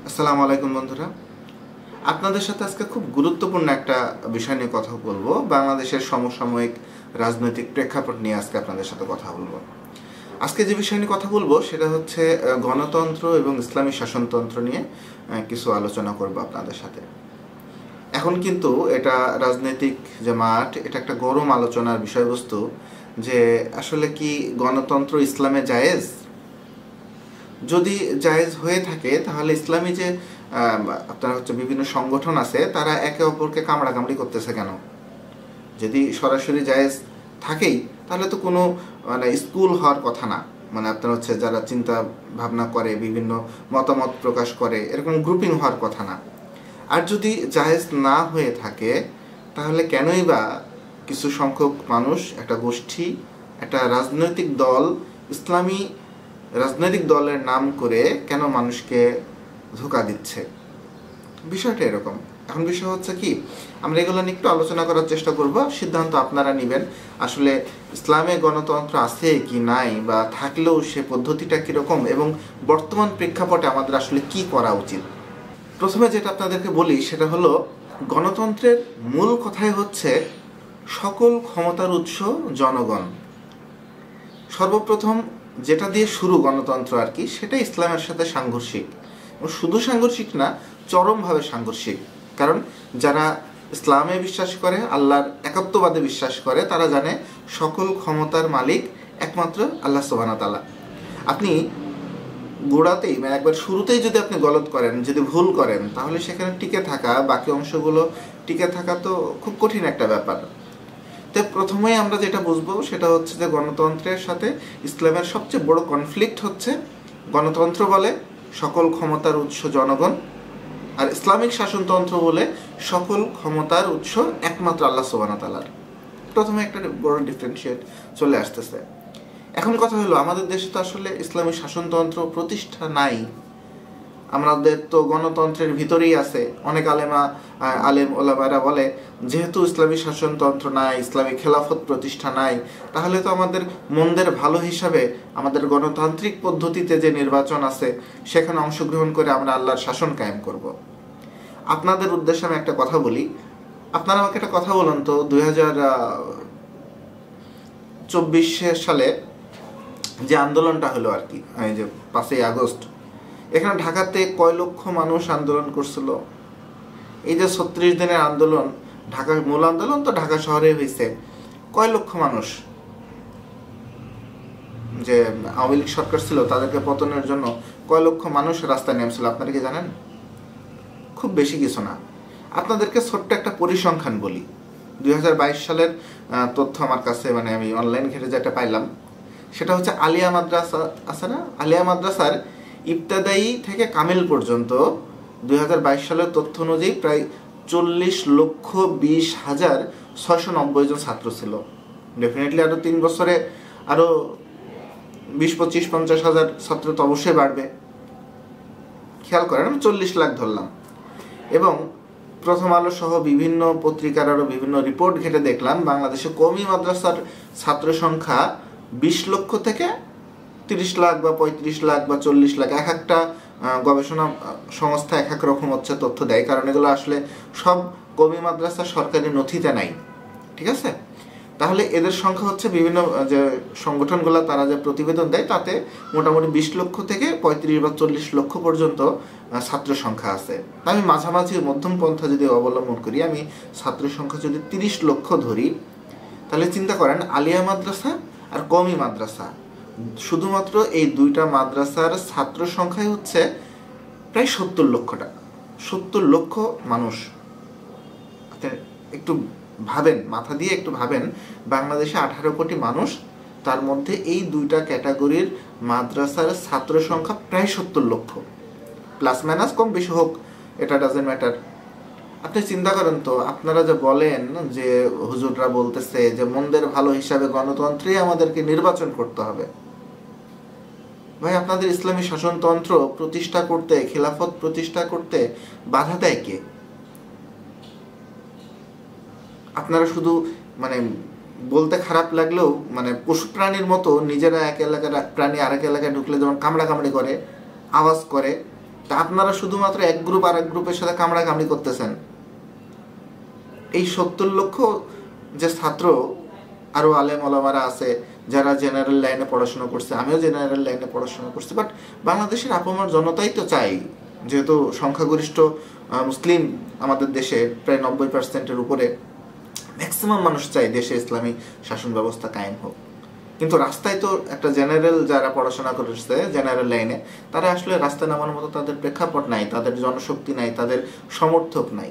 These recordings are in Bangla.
আসসালামু আলাইকুম বন্ধুরা, আপনাদের সাথে আজকে খুব গুরুত্বপূর্ণ একটা বিষয় নিয়ে কথা বলবো। বাংলাদেশের সমসাময়িক রাজনৈতিক প্রেক্ষাপট নিয়ে আজকে আপনাদের সাথে কথা বলবো। আজকে যে বিষয় নিয়ে কথা বলবো সেটা হচ্ছে গণতন্ত্র এবং ইসলামী শাসনতন্ত্র নিয়ে কিছু আলোচনা করবো আপনাদের সাথে। এখন কিন্তু এটা রাজনৈতিক যে মাঠ, এটা একটা গরম আলোচনার বিষয়বস্তু যে আসলে কি গণতন্ত্র ইসলামে জায়েজ। যদি জায়েজ হয়ে থাকে তাহলে ইসলামী যে আপনার হচ্ছে বিভিন্ন সংগঠন আছে তারা একে অপরকে কামড়াকামড়ি করতেছে কেন? যদি সরাসরি জায়েজ থাকেই তাহলে তো কোনো স্কুল হওয়ার কথা না। আপনার হচ্ছে যারা চিন্তা ভাবনা করে, বিভিন্ন মতামত প্রকাশ করে, এরকম গ্রুপিং হওয়ার কথা না। আর যদি জায়েজ না হয়ে থাকে তাহলে কেনই বা কিছু সংখ্যক মানুষ, একটা গোষ্ঠী, একটা রাজনৈতিক দল ইসলামী রাজনৈতিক দলের নাম করে কেন মানুষকে ধোঁকা দিচ্ছে? বিষয়টা এরকম। এখন বিষয় হচ্ছে কি, আমরা এগুলো নিয়ে একটু আলোচনা করার চেষ্টা করব। সিদ্ধান্ত আপনারা নেবেন আসলে ইসলামে গণতন্ত্র আছে কি নাই, বা থাকলেও সে পদ্ধতিটা কীরকম, এবং বর্তমান প্রেক্ষাপটে আমাদের আসলে কি করা উচিত। প্রথমে যেটা আপনাদেরকে বলি সেটা হলো, গণতন্ত্রের মূল কথাই হচ্ছে সকল ক্ষমতার উৎস জনগণ। সর্বপ্রথম যেটা দিয়ে শুরু গণতন্ত্র আর কি, সেটা ইসলামের সাথে সাংঘর্ষিক। শুধু সাংঘর্ষিক না, চরমভাবে সাংঘর্ষিক। কারণ যারা ইসলামে বিশ্বাস করে, আল্লাহর একাত্মবাদে বিশ্বাস করে, তারা জানে সকল ক্ষমতার মালিক একমাত্র আল্লাহ সুবহানাহু ওয়া তাআলা। আপনি গোড়াতেই একবার শুরুতেই যদি আপনি গলত করেন, যদি ভুল করেন, তাহলে সেখানে টিকে থাকা, বাকি অংশগুলো টিকে থাকা তো খুব কঠিন একটা ব্যাপার। তো প্রথমেই আমরা যেটা বুঝবো সেটা হচ্ছে যে গণতন্ত্রের সাথে ইসলামের সবচেয়ে বড় কনফ্লিক্ট হচ্ছে, গণতন্ত্র বলে সকল ক্ষমতার উৎস জনগণ, আর ইসলামিক শাসনতন্ত্র বলে সকল ক্ষমতার উৎস একমাত্র আল্লাহ সুবহানাহু ওয়া তাআলার। প্রথমে একটা বড় ডিফারেন্সিয়েট চলে আসতেছে। এখন কথা হলো, আমাদের দেশে তো আসলে ইসলামী শাসনতন্ত্র প্রতিষ্ঠা নাই। আমাদের তো গণতন্ত্রের ভিতরেই আছে। অনেক আলেম ওলামারা বলে, যেহেতু ইসলামী শাসনতন্ত্র নাই, ইসলামী খেলাফত প্রতিষ্ঠা নাই, তাহলে তো আমাদের মন্দের ভালো হিসাবে আমাদের গণতান্ত্রিক পদ্ধতিতে যে নির্বাচন আছে সেখানে অংশগ্রহণ করে আমরা আল্লাহর শাসন কায়েম করব। আপনাদের উদ্দেশ্যে আমি একটা কথা বলি। আপনারা আমাকে একটা কথা বলুন তো, 2024 সালে যে আন্দোলনটা হলো আর কি, এই যে 5ই আগস্ট, এখানে ঢাকাতে কয় লক্ষ মানুষ আন্দোলন করছিল? এই যে 36 দিনের আন্দোলন, ঢাকার মূল আন্দোলন তো ঢাকা শহরে হয়েছে, কয় লক্ষ মানুষ যে আওয়ামী লীগ সরকার ছিল তাদেরকে পতনের জন্য কয় লক্ষ মানুষ রাস্তায় নেমেছিল আপনারা কি জানেন? খুব বেশি কিছু না। আপনাদেরকে ছোট্ট একটা পরিসংখ্যান বলি। 2022 সালের তথ্য আমার কাছে, আমি অনলাইন ঘেটে যেটা পাইলাম সেটা হচ্ছে, আলিয়া মাদ্রাসা আছে না, আলিয়া মাদ্রাসার ইবতেদায়ী থেকে কামিল পর্যন্ত 2022 সালের তথ্য অনুযায়ী প্রায় 40,20,690 জন ছাত্র ছিল। ডেফিনেটলি আরও 3 বছরে আরও 20, 25, 50 হাজার ছাত্র তো অবশ্যই বাড়বে। খেয়াল করেন, আমি 40 লাখ ধরলাম। এবং প্রথম আলো সহ বিভিন্ন পত্রিকার আরও বিভিন্ন রিপোর্ট ঘেটে দেখলাম, বাংলাদেশে কওমি মাদ্রাসার ছাত্র সংখ্যা 20 লক্ষ থেকে 30 লাখ বা 35 লাখ বা 40 লাখ। এক একটা গবেষণা সংস্থা এক এক রকম হচ্ছে তথ্য দেয়, কারণ এগুলো আসলে সব কওমি মাদ্রাসা সরকারি নথিতে নাই। ঠিক আছে? তাহলে এদের সংখ্যা হচ্ছে, বিভিন্ন যে সংগঠনগুলো তারা যে প্রতিবেদন দেয় তাতে মোটামুটি 20 লক্ষ থেকে 35 বা 40 লক্ষ পর্যন্ত ছাত্র সংখ্যা আছে। আমি মাঝামাঝি মধ্যম পন্থা যদি অবলম্বন করি, আমি ছাত্র সংখ্যা যদি 30 লক্ষ ধরি, তাহলে চিন্তা করেন আলিয়া মাদ্রাসা আর কওমি মাদ্রাসা, শুধুমাত্র এই দুইটা মাদ্রাসার ছাত্র সংখ্যাই হচ্ছে প্রায় 70 লক্ষটা, 70 লক্ষ মানুষ। একটু ভাবেন, মাথা দিয়ে একটু ভাবেন, বাংলাদেশে 18 কোটি মানুষ, তার মধ্যে এই দুইটা ক্যাটাগরির মাদ্রাসার ছাত্র সংখ্যা প্রায় 70 লক্ষ। প্লাস মাইনাস কম বেশি হোক, এটা ডাজেন্ট ম্যাটার। আপনি চিন্তা করেন তো, আপনারা যে বলেন যে হুজুররা বলতেছে যে মন্দের ভালো হিসাবে গণতন্ত্রে আমাদেরকে নির্বাচন করতে হবে। ভাই, আপনাদের ইসলামী শাসনতন্ত্র প্রতিষ্ঠা করতে, খেলাফত প্রতিষ্ঠা করতে বাধা দেয় কে? আপনারা শুধু বলতে খারাপ লাগলেও পশু প্রাণীর মতো নিজেরা এক এলাকার প্রাণী আরেক এলাকায় ঢুকলে যেমন কামড়াকামড়ি করে, আওয়াজ করে, তা আপনারা শুধুমাত্র এক গ্রুপ আর এক গ্রুপের সাথে কামড়াকামড়ি করতেছেন। এই 70 লক্ষ যে ছাত্র, আরও আলেম ওলামারা আছে যারা জেনারেল লাইনে পড়াশোনা করছে, আমিও জেনারেল লাইনে পড়াশোনা করছি, বাট বাংলাদেশের আপামর জনতাই তো চাই, যেহেতু সংখ্যাগরিষ্ঠ মুসলিম আমাদের দেশে প্রায় 90%-এর উপরে, ম্যাক্সিমাম মানুষ চাই দেশে ইসলামী শাসন ব্যবস্থা কায়েম হোক। কিন্তু রাস্তায় তো একটা জেনারেল যারা পড়াশোনা করেছে জেনারেল লাইনে, তারা আসলে রাস্তায় নামার মতো তাদের প্রেক্ষাপট নাই, তাদের জনশক্তি নাই, তাদের সমর্থক নাই।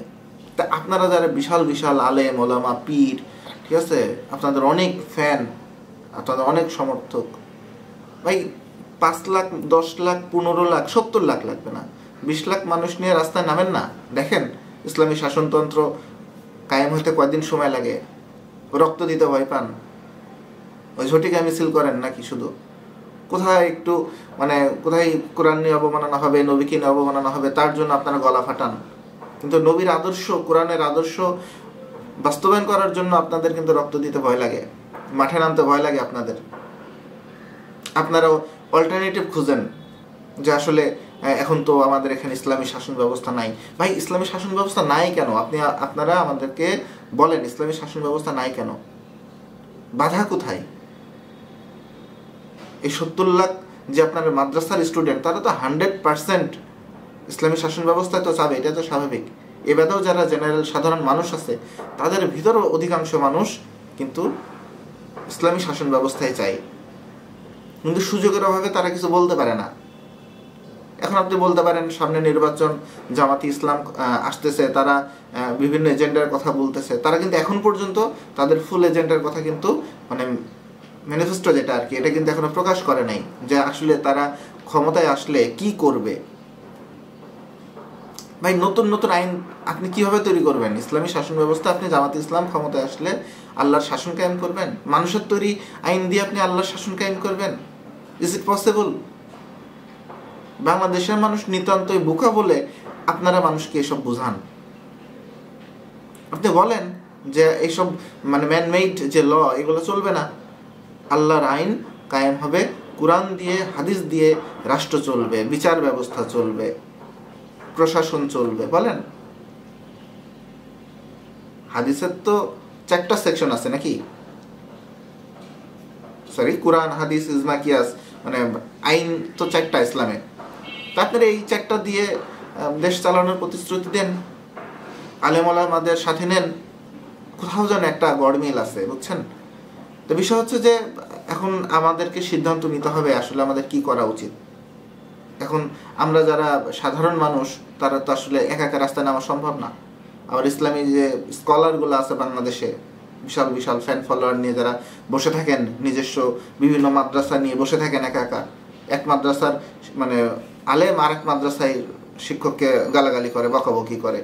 তা আপনারা যারা বিশাল বিশাল আলেম ওলামা পীর, ঠিক আছে, আপনাদের অনেক ফ্যান, আপনাদের অনেক সমর্থক, ভাই 5 লাখ 10 লাখ 15 লাখ 70 লাখ লাগবে না, 20 লাখ মানুষ নিয়ে রাস্তায় নামেন না। দেখেন ইসলামী শাসনতন্ত্র কায়েম হতে কয়দিন সময় লাগে, রক্ত দিতে ভয় পান, ওই ঝটিকা মিছিল করেন নাকি শুধু? কোথায় একটু কোথায় কোরআন নিয়ে অবমাননা হবে, নবীকে নিয়ে অবমাননা হবে, তার জন্য আপনারা গলা ফাটান। কিন্তু নবীর আদর্শ, কোরআনের আদর্শ বাস্তবায়ন করার জন্য আপনাদের কিন্তু রক্ত দিতে ভয় লাগে, মাঠে নামতে ভয় লাগে আপনাদের। আপনারাও অল্টারনেটিভ খুঁজেন যে আসলে এখন তো আমাদের এখানে ইসলামী শাসন ব্যবস্থা নাই। ভাই ইসলামী শাসন ব্যবস্থা নাই কেন? আপনারা আমাদেরকে বলেন ইসলামী শাসন ব্যবস্থা নাই কেন? বাধা কোথায়? এই 70 লাখ যে আপনার মাদ্রাসার স্টুডেন্ট, তারা তো 100% ইসলামী শাসন ব্যবস্থায় তো চাবে, এটা তো স্বাভাবিক। এ বাদেও যারা জেনারেল সাধারণ মানুষ আছে, তাদের ভিতরও অধিকাংশ মানুষ কিন্তু ইসলামী শাসন ব্যবস্থায় চাই, কিন্তু সুযোগের অভাবে তারা কিছু বলতে পারে না। এখন আপনি বলতে পারেন সামনে নির্বাচন, জামাতি ইসলাম আসতেছে, তারা বিভিন্ন এজেন্ডার কথা বলতেছে, তারা কিন্তু এখন পর্যন্ত তাদের ফুল এজেন্ডার কথা কিন্তু ম্যানিফেস্টো যেটা আর কি, এটা কিন্তু এখনো প্রকাশ করে নাই যে আসলে তারা ক্ষমতায় আসলে কি করবে। ভাই নতুন নতুন আইন আপনি কিভাবে তৈরি করবেন? ইসলামী শাসন ব্যবস্থা আপনি জামাতে ইসলাম ক্ষমতায় আসলে আল্লাহর শাসন কায়েম করবেন? মানুষের তৈরি আইন দিয়ে আপনি আল্লাহর শাসন কায়েম করবেন? Is it possible? বাংলাদেশের মানুষ নিতান্তই বোকা বলে আপনারা মানুষকে এসব বুঝান। আপনি বলেন যে এইসব ম্যানমেড যে ল, এগুলো চলবে না, আল্লাহর আইন কায়েম হবে, কোরআন দিয়ে হাদিস দিয়ে রাষ্ট্র চলবে, বিচার ব্যবস্থা চলবে, প্রশাসন চলবে। বলেন, হাদিসের তো 4টা সেকশন আছে নাকি? কোরআন, হাদিস, ইজমা, কিয়াস, আইন তো 4টা ইসলামে। তা আপনারা এই 4টা দিয়ে দেশ চালানোর প্রতিশ্রুতি দেন, আলেম ওলামাদের সাথে নেন, কোথাও যেন একটা গড়মিল আছে, বুঝছেন? তো বিষয় হচ্ছে যে এখন আমাদেরকে সিদ্ধান্ত নিতে হবে আসলে আমাদের কি করা উচিত। এখন আমরা যারা সাধারণ মানুষ, তারা তো আসলে একা একা রাস্তায় নামা সম্ভব না। আবার ইসলামী যে স্কলারগুলো আছে বাংলাদেশে, বিশাল বিশাল ফ্যান ফলোয়ার নিয়ে যারা বসে থাকেন, নিজস্ব বিভিন্ন মাদ্রাসা নিয়ে বসে থাকেন একা একা, এক মাদ্রাসার আলেম আর এক মাদ্রাসায় শিক্ষককে গালাগালি করে, বকাবকি করে,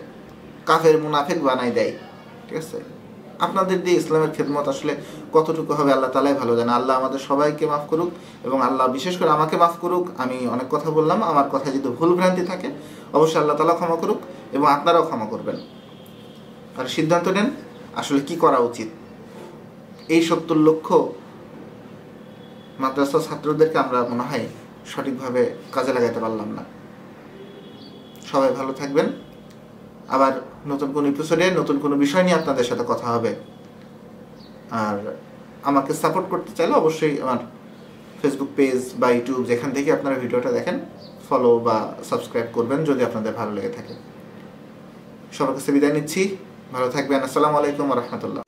কাফের মুনাফিক বানাই দেয়। ঠিক আছে, আপনাদের দিয়ে ইসলামের খেদমত আসলে কতটুকু হবে আল্লাহ তাআলাই ভালো জানে। আল্লাহ আমাদের সবাইকে মাফ করুক এবং আল্লাহ বিশেষ করে আমাকে মাফ করুক। আমি অনেক কথা বললাম, আমার কথায় যদি ভুল ভ্রান্তি থাকে অবশ্যই আল্লাহ তাআলা ক্ষমা করুক এবং আপনারাও ক্ষমা করবেন। আর সিদ্ধান্ত নেন আসলে কি করা উচিত। এই 70 লক্ষ মাদ্রাসা ছাত্রদেরকে আমরা মনে হয় সঠিকভাবে কাজে লাগাতে পারলাম না। সবাই ভালো থাকবেন। আবার নতুন কোনো এপিসোডে নতুন কোনো বিষয় নিয়ে আপনাদের সাথে কথা হবে। আর আমাকে সাপোর্ট করতে চাইলে অবশ্যই আমার ফেসবুক পেজ বা ইউটিউব যেখান থেকে আপনারা ভিডিওটা দেখেন ফলো বা সাবস্ক্রাইব করবেন যদি আপনাদের ভালো লেগে থাকে। সবার কাছে বিদায় নিচ্ছি, ভালো থাকবেন। আসসালামু আলাইকুম ওয়া রাহমাতুল্লাহ।